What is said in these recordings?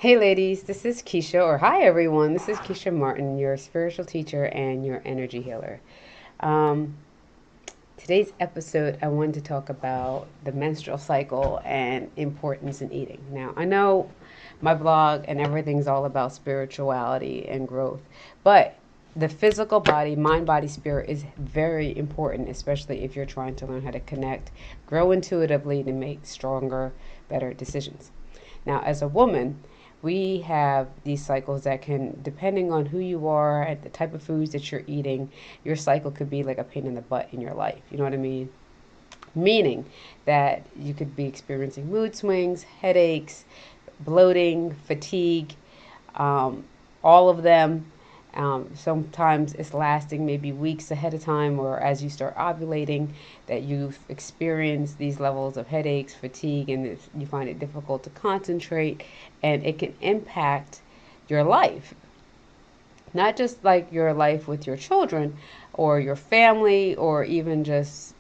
Hey ladies, this is Keisha, or hi everyone, this is Keisha Martin, your spiritual teacher and your energy healer. Um, Today's episode, I wanted to talk about the menstrual cycle and importance in eating. Now, I know my blog and everything's all about spirituality and growth, but the physical body, mind, body, spirit is very important, especially if you're trying to learn how to connect, grow intuitively to make stronger, better decisions. Now, as a woman, we have these cycles that can, depending on who you are and the type of foods that you're eating, your cycle could be like a pain in the butt in your life. You know what I mean? Meaning that you could be experiencing mood swings, headaches, bloating, fatigue, um, all of them. Sometimes it's lasting maybe weeks ahead of time, or as you start ovulating, that you've experienced these levels of headaches, fatigue, and you find it difficult to concentrate, and it can impact your life. Not just like your life with your children or your family, or even just,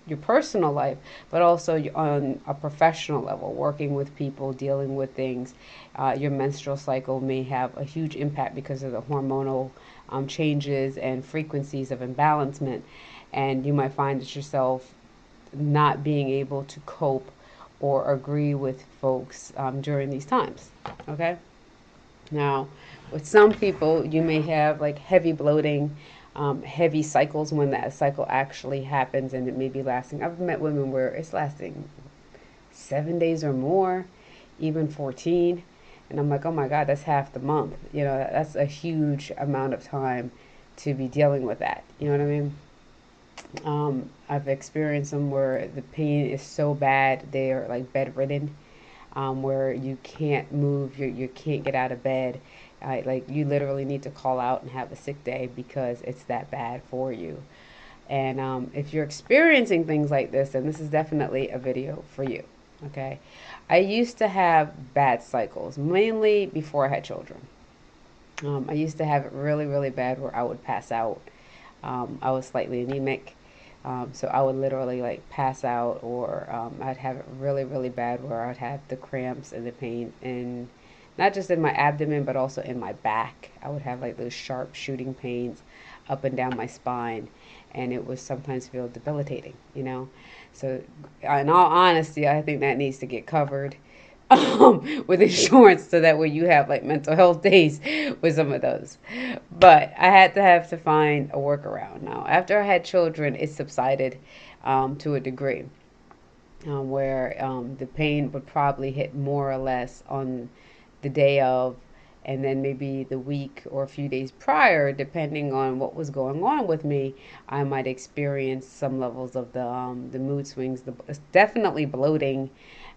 your personal life, but also on a professional level, working with people, dealing with things. Your menstrual cycle may have a huge impact because of the hormonal changes and frequencies of imbalancement. And you might find that yourself not being able to cope or agree with folks during these times. Okay? Now, with some people, you may have like heavy bloating, heavy cycles when that cycle actually happens, and it may be lasting. I've met women where it's lasting 7 days or more, even 14. And I'm like, oh my God, that's half the month. That's a huge amount of time to be dealing with that. You know what I mean? I've experienced them where the pain is so bad, they are like bedridden, where you can't move, you can't get out of bed. Like you literally need to call out and have a sick day because it's that bad for you. And if you're experiencing things like this, then this is definitely a video for you. Okay. I used to have bad cycles, mainly before I had children. I used to have it really, really bad where I would pass out. I was slightly anemic. So I would literally like pass out, or I'd have it really, really bad where I'd have the cramps and the pain, and not just in my abdomen, but also in my back. I would have like those sharp shooting pains up and down my spine, and it would sometimes feel debilitating. So, in all honesty, I think that needs to get covered with insurance, so that way you have like mental health days with some of those. But I had to have to find a workaround. Now, after I had children, it subsided to a degree, where the pain would probably hit more or less on the day of, and then maybe the week or a few days prior, depending on what was going on with me, I might experience some levels of the mood swings. Definitely bloating,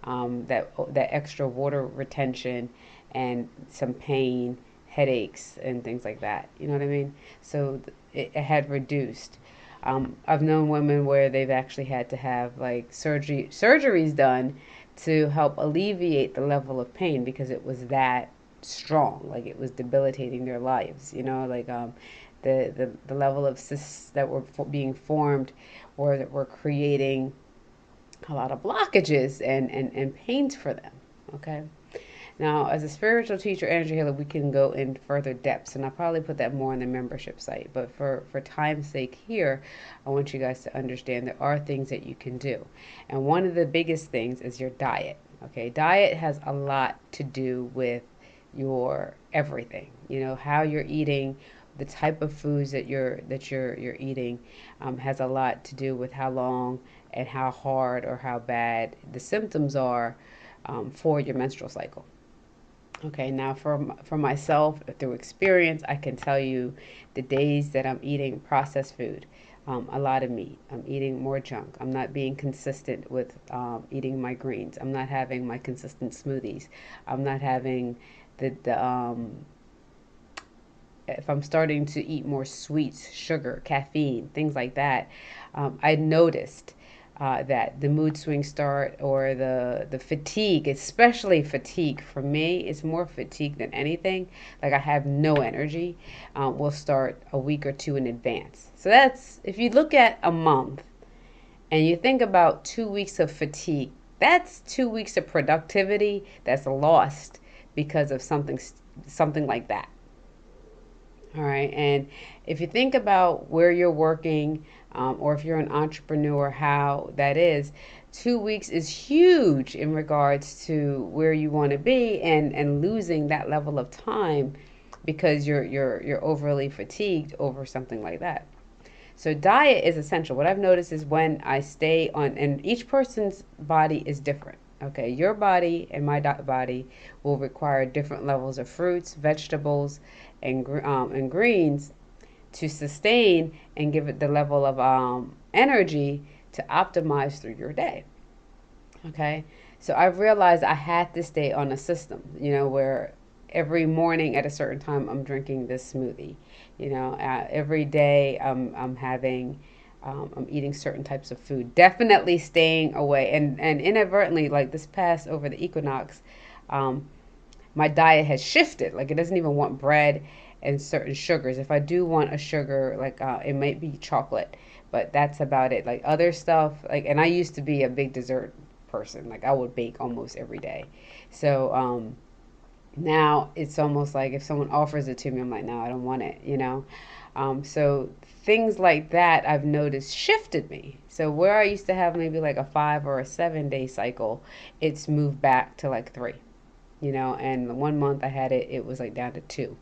that extra water retention, and some pain, headaches, and things like that. You know what I mean? So it had reduced. I've known women where they've actually had to have like surgeries done to help alleviate the level of pain, because it was that strong, like it was debilitating their lives. Like the level of cysts that were being formed, or that were creating a lot of blockages and pains for them. Okay. Now, as a spiritual teacher, energy healer, we can go in further depths, and I'll probably put that more on the membership site. But for time's sake here, I want you guys to understand there are things that you can do. And one of the biggest things is your diet. Okay, diet has a lot to do with your everything. How you're eating, the type of foods that you're eating, has a lot to do with how long and how hard or how bad the symptoms are for your menstrual cycle. Okay, now for myself, through experience, I can tell you the days that I'm eating processed food, a lot of meat. I'm eating more junk. I'm not being consistent with eating my greens. I'm not having my consistent smoothies. I'm not having the if I'm starting to eat more sweets, sugar, caffeine, things like that. I noticed that the mood swings start, or the fatigue, especially fatigue. For me, it's more fatigue than anything. Like I have no energy, will start a week or two in advance. So that's, if you look at a month and you think about 2 weeks of fatigue, that's 2 weeks of productivity that's lost because of something like that. All right. And if you think about where you're working, or if you're an entrepreneur, how that is, 2 weeks is huge in regards to where you want to be, and losing that level of time because you're overly fatigued over something like that. So diet is essential. What I've noticed is when I stay on, and each person's body is different. Okay, your body and my body will require different levels of fruits, vegetables, and greens to sustain and give it the level of energy to optimize through your day. Okay, so I've realized I had to stay on a system, where every morning at a certain time I'm drinking this smoothie. Every day I'm having I'm eating certain types of food. Definitely staying away, and inadvertently, like this past over the equinox, um, my diet has shifted. Like it doesn't even want bread and certain sugars. If I do want a sugar, like it might be chocolate, but that's about it. Like other stuff, like, and I used to be a big dessert person. Like I would bake almost every day. So now it's almost like if someone offers it to me, I'm like, no, I don't want it. So things like that I've noticed shifted me. So where I used to have maybe like a 5 or a 7 day cycle, it's moved back to like 3. And 1 month I had it, it was like down to 2.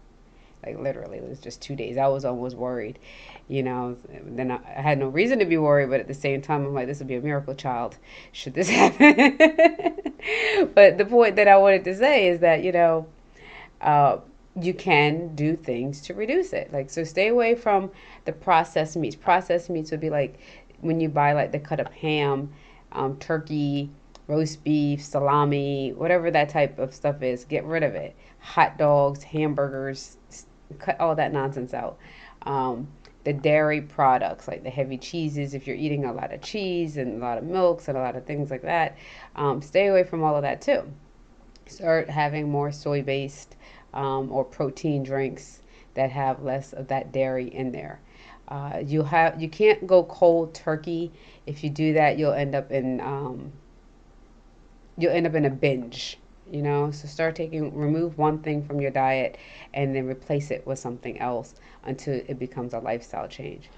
Like literally, it was just 2 days. I was almost worried. Then I had no reason to be worried, but at the same time, I'm like, this would be a miracle child should this happen. But the point that I wanted to say is that, uh, you can do things to reduce it. Like, so stay away from the processed meats. Processed meats would be like when you buy like the cut up ham, turkey, roast beef, salami, whatever that type of stuff is, get rid of it. Hot dogs, hamburgers, cut all that nonsense out. Um, the dairy products, like the heavy cheeses, if you're eating a lot of cheese and a lot of milks and a lot of things like that, stay away from all of that too. Start having more soy based or protein drinks that have less of that dairy in there. You can't go cold turkey. If you do that, you'll end up in a binge. So remove one thing from your diet and then replace it with something else until it becomes a lifestyle change.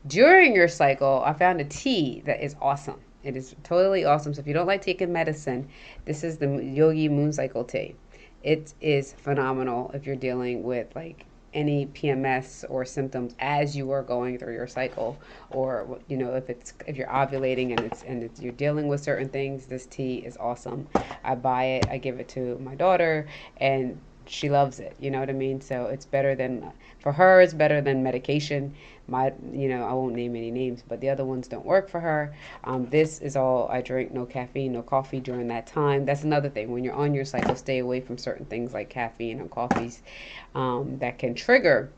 During your cycle, I found a tea that is awesome. It is totally awesome. So if you don't like taking medicine, this is the Yogi Moon Cycle tea. It is phenomenal if you're dealing with like any PMS or symptoms as you are going through your cycle, or if you're ovulating and you're dealing with certain things. This tea is awesome. I buy it, I give it to my daughter, and she loves it. You know what I mean? So it's better than, for her, it's better than medication. I won't name any names, but the other ones don't work for her. This is all I drink. No caffeine, no coffee during that time. That's another thing. When you're on your cycle, stay away from certain things like caffeine and coffees that can trigger,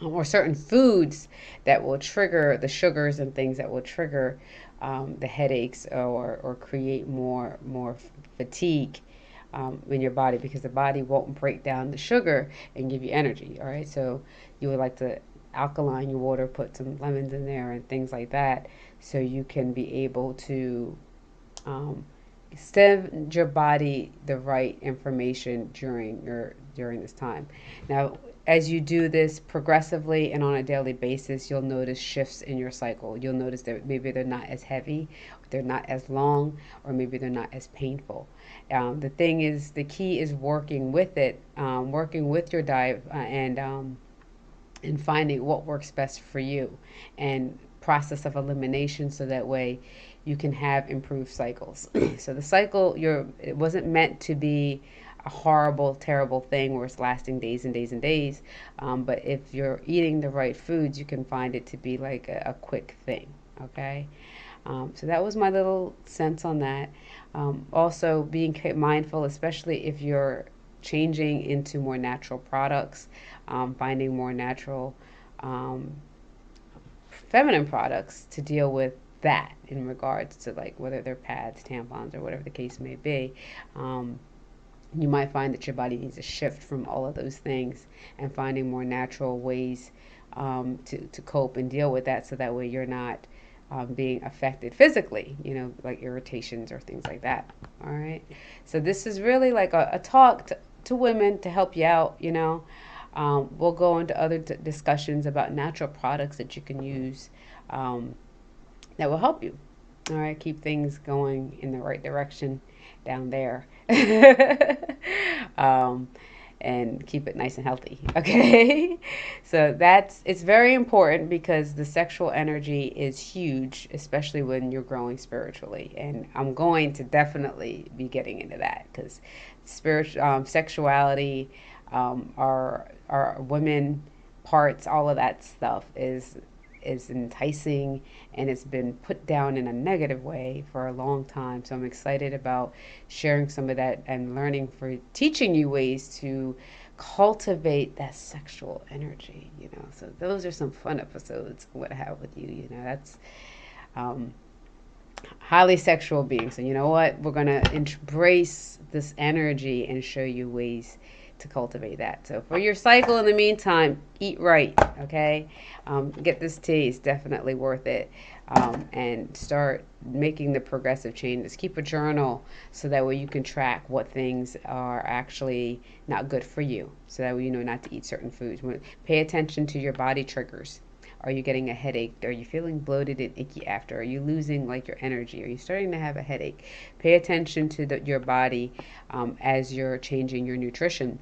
or certain foods that will trigger the sugars and things that will trigger the headaches, or create more fatigue in your body, because the body won't break down the sugar and give you energy. All right, so you would like to alkaline your water, put some lemons in there and things like that, so you can be able to send your body the right information during this time. Now, as you do this progressively and on a daily basis, you'll notice shifts in your cycle. You'll notice that maybe they're not as heavy, they're not as long, or maybe they're not as painful. The key is working with it, working with your diet, and finding what works best for you, and process of elimination, so that way you can have improved cycles. So the cycle, it wasn't meant to be a horrible, terrible thing where it's lasting days and days and days. But if you're eating the right foods, you can find it to be like a quick thing. Okay. So that was my little sense on that. Also being mindful, especially if you're changing into more natural products, finding more natural feminine products to deal with that, in regards to like whether they're pads, tampons, or whatever the case may be. You might find that your body needs a shift from all of those things, and finding more natural ways to cope and deal with that, so that way you're not being affected physically, like irritations or things like that. All right. So this is really like a talk to women to help you out, you know. We'll go into other discussions about natural products that you can use um, that will help you. All right, keep things going in the right direction down there. um, and keep it nice and healthy. Okay. So it's very important because the sexual energy is huge, especially when you're growing spiritually. And I'm going to definitely be getting into that because sexuality, our women parts, all of that stuff is enticing, and it's been put down in a negative way for a long time. So I'm excited about sharing some of that and teaching you ways to cultivate that sexual energy, you know. So those are some fun episodes what I have with you, you know. That's um, highly sexual beings. So you know what? We're gonna embrace this energy and show you ways to cultivate that. So for your cycle, in the meantime, eat right. Okay, get this tea. It's definitely worth it. And start making the progressive changes. Keep a journal so that way you can track what things are actually not good for you. So that way you know not to eat certain foods. Pay attention to your body triggers. Are you getting a headache? Are you feeling bloated and icky after? Are you losing like your energy? Are you starting to have a headache? Pay attention to your body as you're changing your nutrition,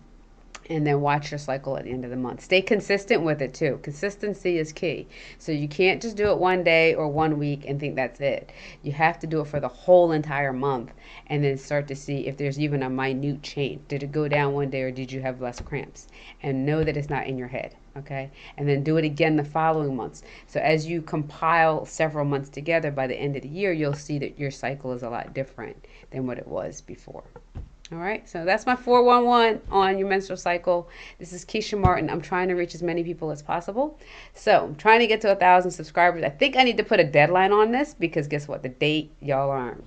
and then watch your cycle at the end of the month. Stay consistent with it too. Consistency is key. So you can't just do it one day or one week and think that's it. You have to do it for the whole entire month and then start to see if there's even a minute change. Did it go down one day or did you have less cramps? And know that it's not in your head. Okay, and then do it again the following months. So as you compile several months together, by the end of the year, you'll see that your cycle is a lot different than what it was before. All right, so that's my 411 on your menstrual cycle. This is Keshia Martin. I'm trying to reach as many people as possible. So I'm trying to get to 1,000 subscribers. I think I need to put a deadline on this because guess what? The date, y'all aren't.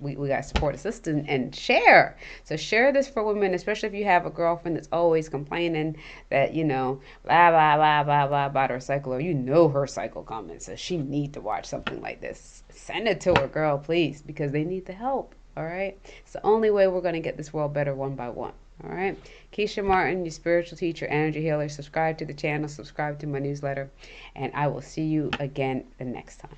We got to support a sister and share. So share this for women, especially if you have a girlfriend that's always complaining that, you know, blah, blah, blah, blah, blah about her cycle, or you know her cycle coming. So she need to watch something like this. Send it to her, girl, please, because they need the help. All right. It's the only way we're going to get this world better one by one. All right. Keshia Martin, your spiritual teacher, energy healer. Subscribe to the channel, subscribe to my newsletter, and I will see you again the next time.